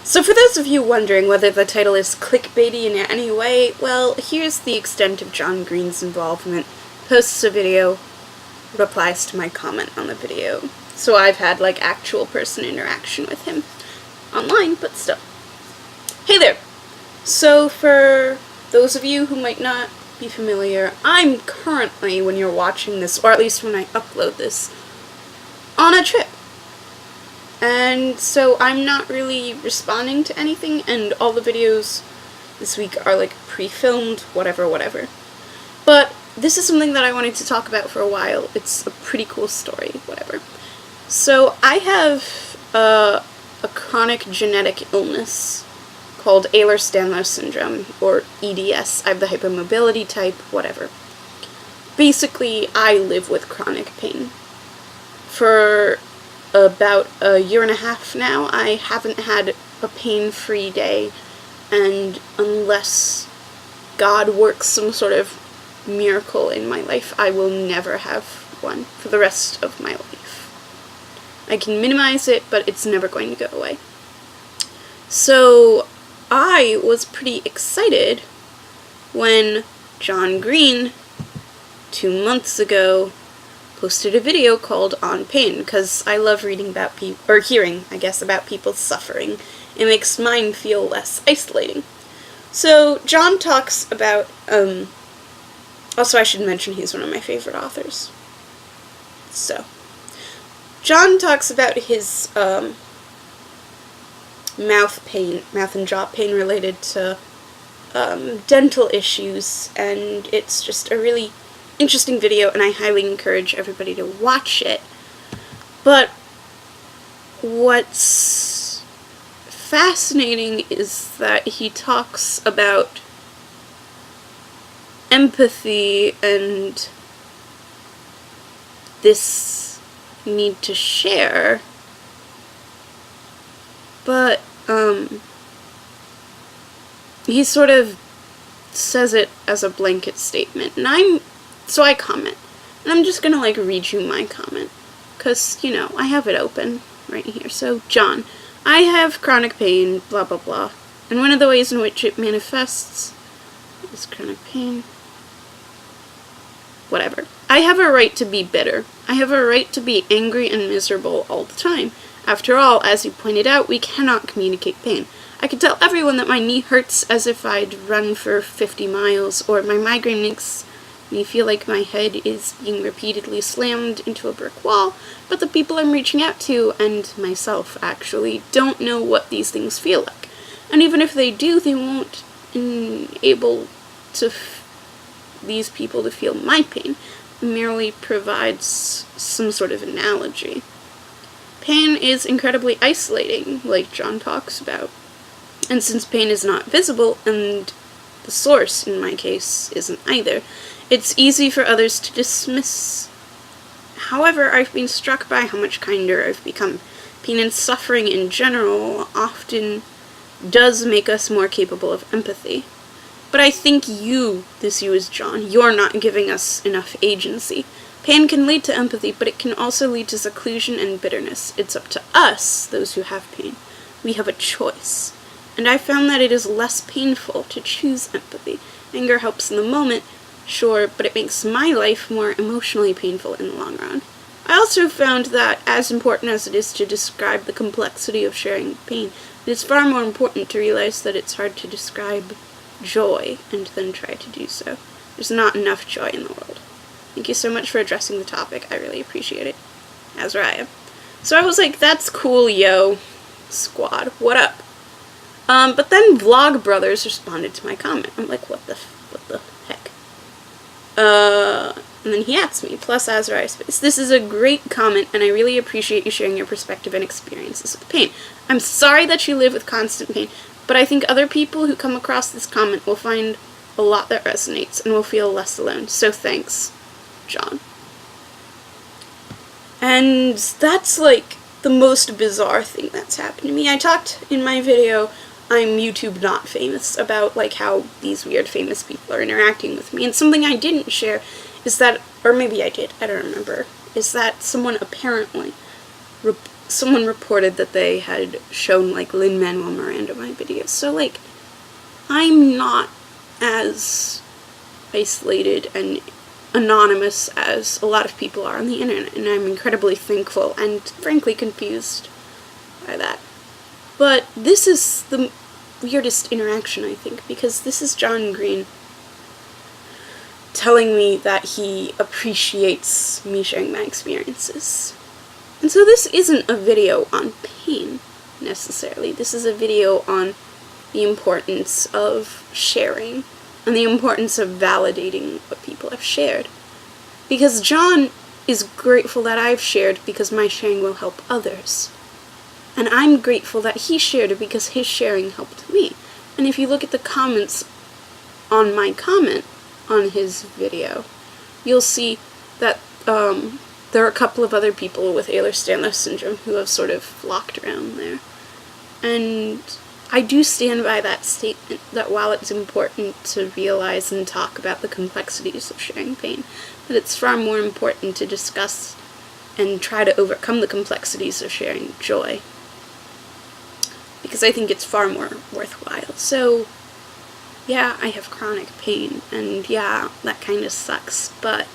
So for those of you wondering whether the title is clickbaity in any way, well, here's the extent of John Green's involvement. Posts a video, replies to my comment on the video. So I've had, like, actual person interaction with him online, but still. Hey there! So for those of you who might not be familiar, I'm currently, when you're watching this, or at least when I upload this, on a trip. And so I'm not really responding to anything, and all the videos this week are like pre-filmed, whatever. But this is something that I wanted to talk about for a while. It's a pretty cool story, whatever. So I have a chronic genetic illness called Ehlers-Danlos syndrome, or EDS. I have the hypermobility type, whatever. Basically, I live with chronic pain. For about a year and a half now, I haven't had a pain-free day, and unless God works some sort of miracle in my life, I will never have one for the rest of my life. I can minimize it, but it's never going to go away. So I was pretty excited when John Green, 2 months ago, posted a video called On Pain, because I love reading about hearing, I guess, about people's suffering. It makes mine feel less isolating. So John talks about, also I should mention he's one of my favorite authors. So, John talks about his, mouth and jaw pain related to, dental issues, and it's just a really interesting video, and I highly encourage everybody to watch it. But what's fascinating is that he talks about empathy and this need to share, but he sort of says it as a blanket statement, and so I comment, and I'm just gonna, like, read you my comment, because, you know, I have it open right here. So, John, I have chronic pain, blah blah blah, and one of the ways in which it manifests is chronic pain, whatever. I have a right to be bitter. I have a right to be angry and miserable all the time. After all, as you pointed out, we cannot communicate pain. I could tell everyone that my knee hurts as if I'd run for 50 miles, or my migraine makes me feel like my head is being repeatedly slammed into a brick wall, but the people I'm reaching out to, and myself actually, don't know what these things feel like. And even if they do, they won't enable these people to feel my pain. It merely provides some sort of analogy. Pain is incredibly isolating, like John talks about. And since pain is not visible, and the source, in my case, isn't either, it's easy for others to dismiss. However, I've been struck by how much kinder I've become. Pain and suffering in general often does make us more capable of empathy. But I think this you is John, you're not giving us enough agency. Pain can lead to empathy, but it can also lead to seclusion and bitterness. It's up to us, those who have pain. We have a choice. And I found that it is less painful to choose empathy. Anger helps in the moment, sure, but it makes my life more emotionally painful in the long run. I also found that, as important as it is to describe the complexity of sharing pain, it is far more important to realize that it's hard to describe joy, and then try to do so. There's not enough joy in the world. Thank you so much for addressing the topic. I really appreciate it. Azaria. So I was like, that's cool, yo, squad. What up? But then Vlog Brothers responded to my comment. I'm like, what the heck? And then he asked me, plus Azaria space. This is a great comment, and I really appreciate you sharing your perspective and experiences with pain. I'm sorry that you live with constant pain, but I think other people who come across this comment will find a lot that resonates and will feel less alone. So thanks, John. And that's, like, the most bizarre thing that's happened to me. I talked in my video, I'm YouTube Not Famous, about, like, how these weird famous people are interacting with me. And something I didn't share is that, or maybe I did, I don't remember, is that someone apparently someone reported that they had shown, like, Lin-Manuel Miranda my videos. So, like, I'm not as isolated and anonymous as a lot of people are on the internet, and I'm incredibly thankful and frankly confused by that. But this is the weirdest interaction, I think, because this is John Green telling me that he appreciates me sharing my experiences. And so this isn't a video on pain, necessarily. This is a video on the importance of sharing, and the importance of validating what people have shared. Because John is grateful that I've shared because my sharing will help others. And I'm grateful that he shared it because his sharing helped me. And if you look at the comments on my comment on his video, you'll see that there are a couple of other people with Ehlers-Danlos syndrome who have sort of flocked around there. And I do stand by that statement, that while it's important to realize and talk about the complexities of sharing pain, that it's far more important to discuss and try to overcome the complexities of sharing joy. Because I think it's far more worthwhile. So, yeah, I have chronic pain, and yeah, that kind of sucks, but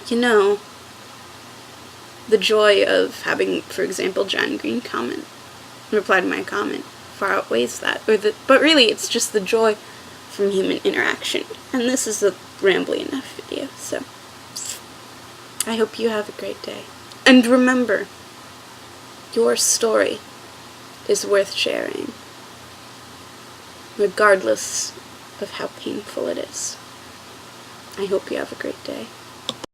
you know, the joy of having, for example, John Green reply to my comment far outweighs that. But really, it's just the joy from human interaction. And this is a rambly enough video, so I hope you have a great day. And remember, your story is worth sharing, regardless of how painful it is. I hope you have a great day.